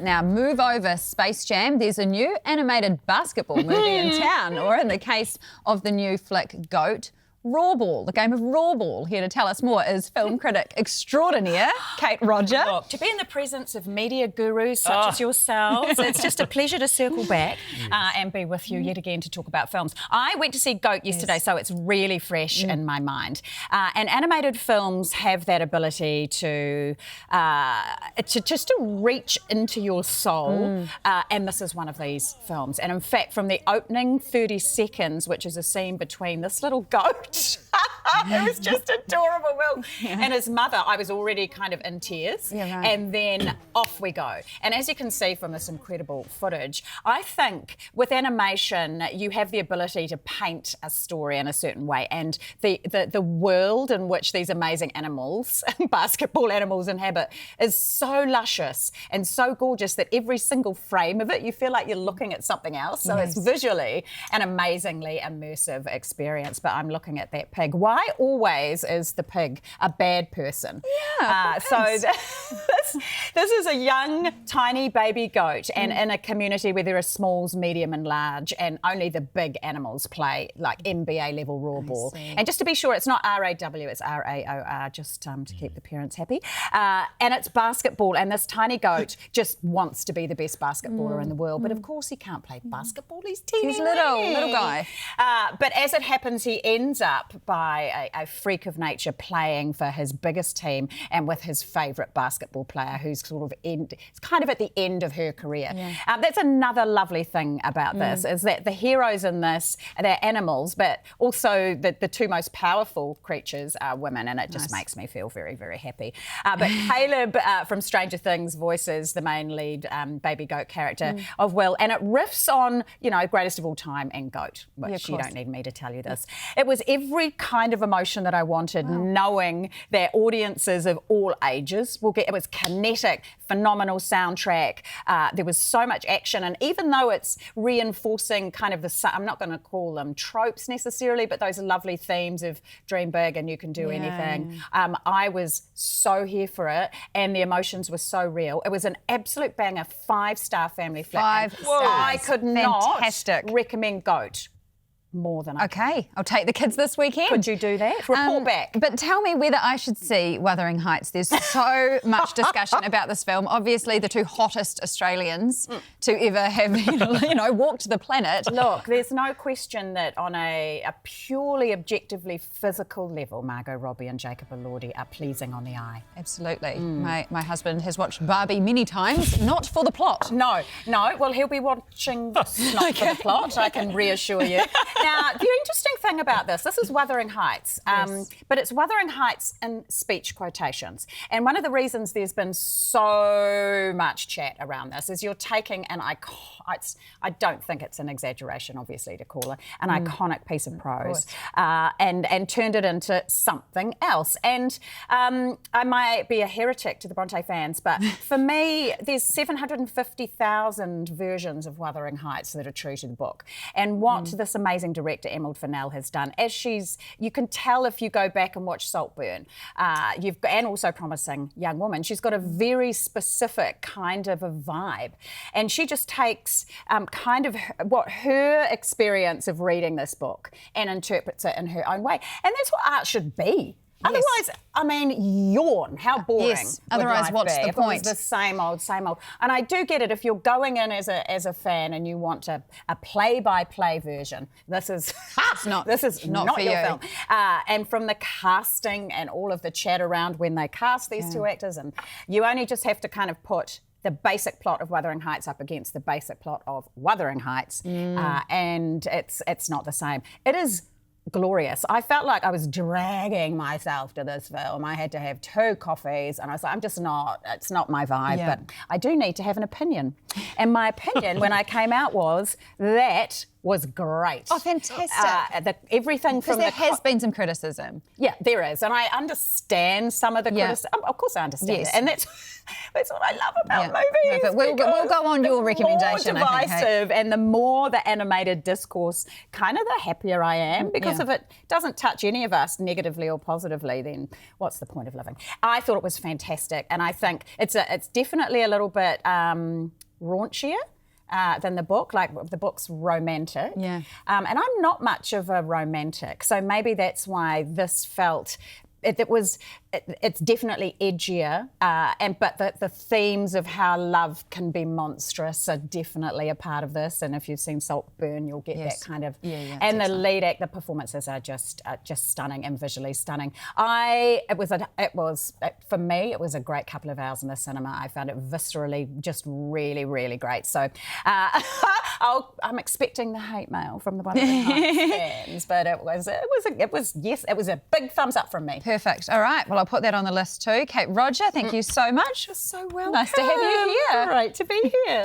Now, move over, Space Jam. There's a new animated basketball movie in town, or in the case of the new flick Goat, Rawball, the game of Rawball. Here to tell us more is film critic extraordinaire, Kate Rodger. Look, to be in the presence of media gurus such as yourselves, it's just a pleasure to circle back and be with you yet again to talk about films. I went to see Goat yesterday, so it's really fresh in my mind. And animated films have that ability to reach into your soul, and this is one of these films. And in fact, from the opening 30 seconds, which is a scene between this little goat it was just adorable, Will. And his mother, I was already kind of in tears. Yeah, right. And then off we go. And as you can see from this incredible footage, I think with animation, you have the ability to paint a story in a certain way. And the world in which these amazing animals, basketball animals, inhabit is so luscious and so gorgeous that every single frame of it, you feel like you're looking at something else. So it's visually an amazingly immersive experience. But I'm looking at that pig. Why always is the pig a bad person? Yeah, this is a young, tiny baby goat, and in a community where there are smalls, medium and large, and only the big animals play like NBA level raw ball. And just to be sure, it's not R-A-W, it's R-A-O-R, just to keep the parents happy. And it's basketball, and this tiny goat just wants to be the best basketballer in the world. But of course he can't play basketball, he's teeny. He's little guy. But as it happens, he ends up by a freak of nature playing for his biggest team and with his favourite basketball player who's sort of it's kind of at the end of her career. That's another lovely thing about this, is that the heroes in this, they're animals, but also the two most powerful creatures are women, and it just makes me feel very, very happy. But Caleb from Stranger Things voices the main lead baby goat character of Will, and it riffs on, you know, Greatest of All Time and Goat, which you don't need me to tell you this. It was every kind of emotion that I wanted, knowing that audiences of all ages will get. It was kinetic, phenomenal soundtrack. There was so much action, and even though it's reinforcing kind of I'm not going to call them tropes necessarily, but those lovely themes of dream big and you can do anything. I was so here for it, and the emotions were so real. It was an absolute banger, 5-star family flick. 5 stars. I could Fantastic. not recommend Goat more than Okay, I'll take the kids this weekend. Could you do that? Report back. But tell me whether I should see Wuthering Heights. There's so much discussion about this film. Obviously, the two hottest Australians to ever have, you know, walked the planet. Look, there's no question that on a purely objectively physical level, Margot Robbie and Jacob Elordi are pleasing on the eye. Absolutely. My husband has watched Barbie many times, not for the plot. No. Well, he'll be watching this, not for the plot, I can reassure you. Now, the interesting thing about this is Wuthering Heights, but it's Wuthering Heights in speech quotations. And one of the reasons there's been so much chat around this is you're taking I don't think it's an exaggeration, obviously, to call it an iconic piece of prose, and turned it into something else. And I might be a heretic to the Bronte fans, but for me, there's 750,000 versions of Wuthering Heights that are true to the book. And what this amazing director Emerald Fennel has done, you can tell if you go back and watch Saltburn, and also Promising Young Woman, she's got a very specific kind of a vibe, and she just takes kind of what her experience of reading this book and interprets it in her own way, and that's what art should be. Otherwise, I mean, yawn. How boring. Yes. Otherwise, what's the point? It's the same old, same old. And I do get it. If you're going in as a fan and you want a play-by-play version, this is not for your you. film. And from the casting and all of the chat around when they cast these two actors, and you only just have to kind of put the basic plot of Wuthering Heights up against the basic plot of Wuthering Heights, and it's not the same. It is glorious. I felt like I was dragging myself to this film. I had to have 2 coffees, and I was like, it's not my vibe, but I do need to have an opinion. And my opinion when I came out was that was great. Oh, fantastic. Everything from there has been some criticism. Yeah, there is. And I understand some of the criticism. Of course I understand it. And that's what I love about movies. No, but we'll go on your recommendation, The more I think. divisive and the more the animated discourse, kind of the happier I am. Because if it doesn't touch any of us negatively or positively, then what's the point of living? I thought it was fantastic. And I think it's definitely a little bit raunchier than the book. Like, the book's romantic. Yeah. And I'm not much of a romantic, so maybe that's why this felt. It's definitely edgier, but the themes of how love can be monstrous are definitely a part of this. And if you've seen Saltburn, you'll get that kind of. And the lead act, the performances are just stunning and visually stunning. For me, it was a great couple of hours in the cinema. I found it viscerally just really, really great. So I'm expecting the hate mail from the Wuthering Heights fans, but it was a big thumbs up from me. Perfect. All right. Well, I'll put that on the list too. Kate, Rodger, thank you so much. You're so welcome. Nice to have you here. Great to be here.